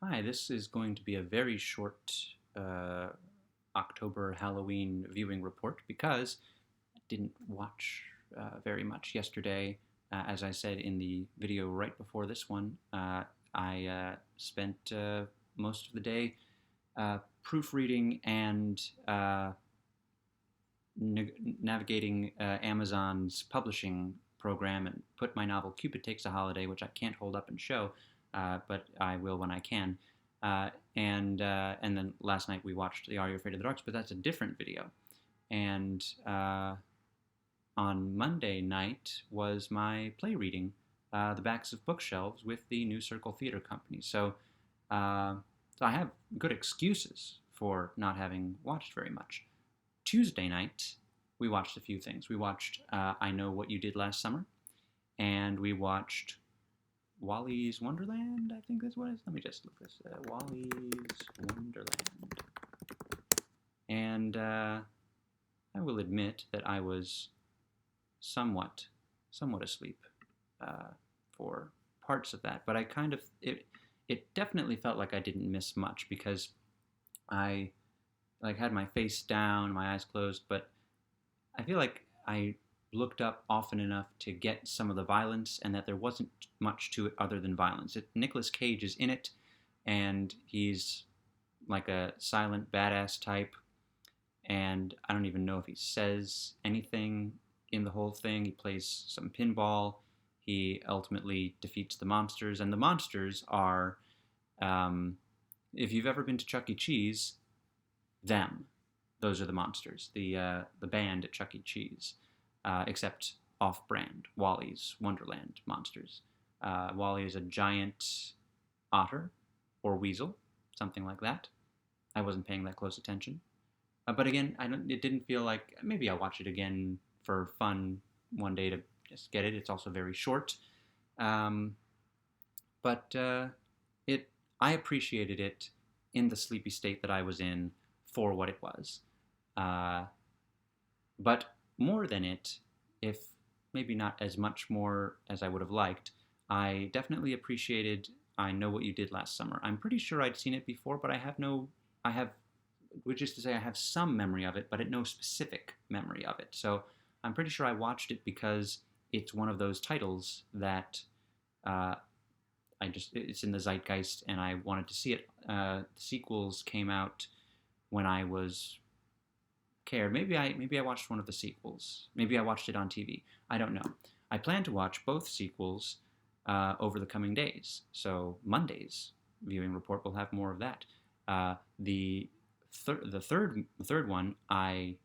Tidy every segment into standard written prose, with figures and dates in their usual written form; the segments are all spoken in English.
Hi, this is going to be a very short uh, October Halloween viewing report because I didn't watch very much yesterday. As I said in the video right before this one, I spent most of the day proofreading and navigating Amazon's publishing program and put my novel Cupid Takes a Holiday, which I can't hold up and show, but I will when I can. And then last night we watched the Are You Afraid of the Darks, but that's a different video. And on Monday night was my play reading, The Backs of Bookshelves, with the New Circle Theater Company. So I have good excuses for not having watched very much. Tuesday night, we watched a few things. We watched I Know What You Did Last Summer, and we watched Wally's Wonderland, I think that's what it is. Let me just look this. Wally's Wonderland. And I will admit that I was somewhat asleep for parts of that, but I kind of it definitely felt like I didn't miss much because I had my face down, my eyes closed, but I feel like I looked up often enough to get some of the violence, and that there wasn't much to it other than violence. Nicolas Cage is in it, and he's like a silent badass type, and I don't even know if he says anything in the whole thing. He plays some pinball. He ultimately defeats the monsters, and the monsters are, if you've ever been to Chuck E. Cheese, them. Those are the monsters. The band at Chuck E. Cheese, except off-brand, Wally's Wonderland monsters. Wally is a giant otter or weasel, something like that. I wasn't paying that close attention. But again, it didn't feel like maybe I'll watch it again for fun one day to just get it. It's also very short, um, but I appreciated it in the sleepy state that I was in for what it was. Uh, but more than it, if maybe not as much more as I would have liked, I definitely appreciated I Know What You Did Last Summer. I'm pretty sure I'd seen it before, but I have, which is to say I have some memory of it, but no specific memory of it. So I'm pretty sure I watched it because it's one of those titles that uh, it's in the zeitgeist, and I wanted to see it. The sequels came out when I was cared. Maybe I watched one of the sequels. Maybe I watched it on TV. I don't know. I plan to watch both sequels over the coming days. So Monday's viewing report will have more of that. The third one, I'll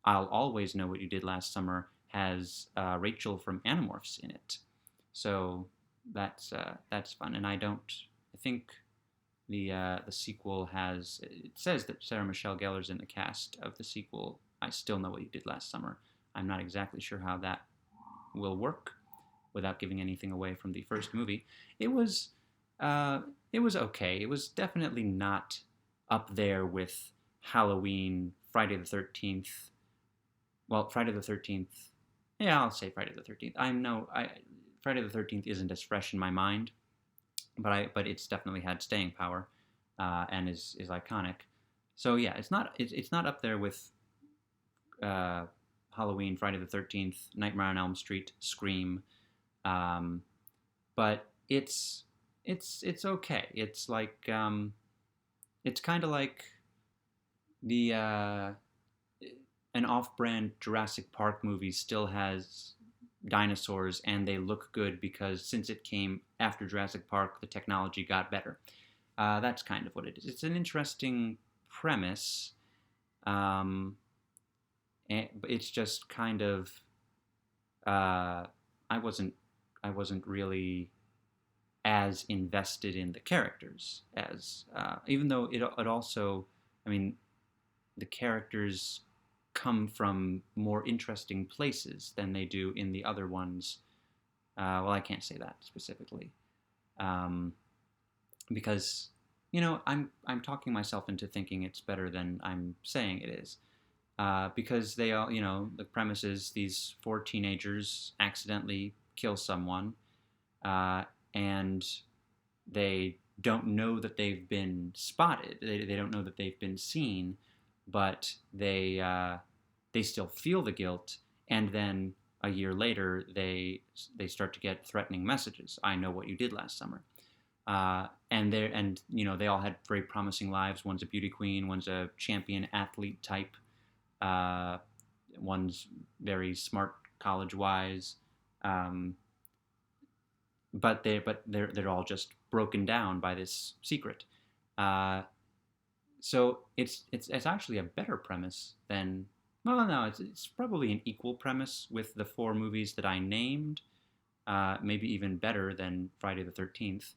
Always Know What You Did Last Summer, has Rachel from Animorphs in it. So that's fun. And I think the sequel has, it says that Sarah Michelle Gellar's in the cast of the sequel, I Still Know What You Did Last Summer. I'm not exactly sure how that will work without giving anything away from the first movie. It was okay. It was definitely not up there with Halloween, Friday the 13th. Well, Friday the 13th. Yeah, I'll say Friday the 13th. Friday the 13th isn't as fresh in my mind, but it's definitely had staying power, and is iconic. So yeah, it's not up there with Halloween, Friday the 13th, Nightmare on Elm Street, Scream, but it's okay. It's like it's kind of like the an off-brand Jurassic Park movie still has dinosaurs, and they look good because since it came after Jurassic Park, the technology got better. That's kind of what it is. It's an interesting premise. And it's just kind of I wasn't really as invested in the characters as even though it also, I mean, the characters come from more interesting places than they do in the other ones. Well, I can't say that specifically, because I'm talking myself into thinking it's better than I'm saying it is. Because they all, the premise is these four teenagers accidentally kill someone, and they don't know that they've been spotted. They don't know that they've been seen, but they still feel the guilt, and then a year later they start to get threatening messages. I know what you did last summer. And they all had very promising lives. One's a beauty queen, one's a champion athlete type, uh, one's very smart college wise, um, but they're all just broken down by this secret. Uh, so it's actually a better premise than, well, no, it's probably an equal premise with the four movies that I named, maybe even better than Friday the 13th.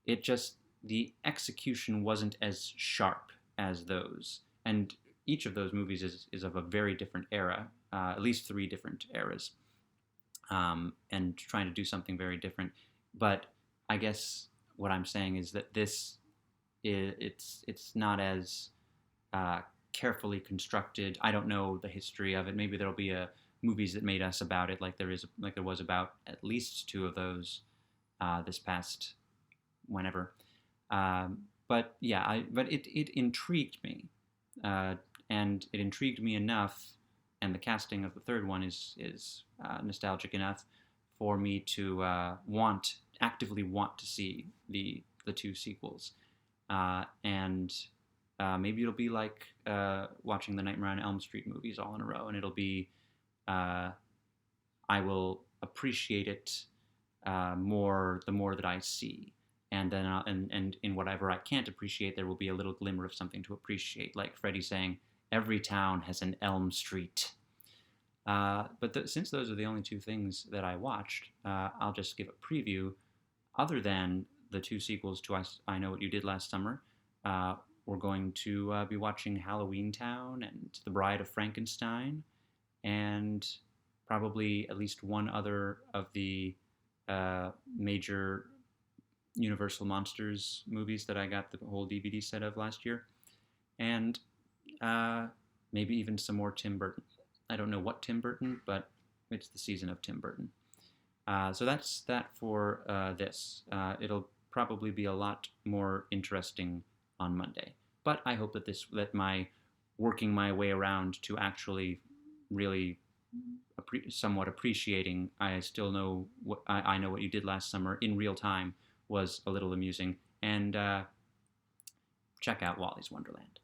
It just, the execution wasn't as sharp as those. And each of those movies is of a very different era, at least three different eras, and trying to do something very different. But I guess what I'm saying is that it's not as uh, carefully constructed. I don't know the history of it. Maybe there'll be a movies that made us about it, like there was about at least two of those this past whenever. But yeah, it intrigued me, uh, and it intrigued me enough, and the casting of the third one is nostalgic enough for me to actively want to see the two sequels, and maybe it'll be like watching the Nightmare on Elm Street movies all in a row, and it'll be uh, I will appreciate it more the more that I see, and then and in whatever I can't appreciate, there will be a little glimmer of something to appreciate, like Freddie saying, "Every town has an Elm Street." Since those are the only two things that I watched, I'll just give a preview. Other than the two sequels to I Know What You Did Last Summer, we're going to be watching Halloween Town and The Bride of Frankenstein, and probably at least one other of the major Universal Monsters movies that I got the whole DVD set of last year, and uh, maybe even some more Tim Burton. I don't know what Tim Burton, but it's the season of Tim Burton. So that's that for this. It'll probably be a lot more interesting on Monday, but I hope that my working my way around to actually really somewhat appreciating I still know what I know what you did last summer in real time was a little amusing. And check out Wally's Wonderland.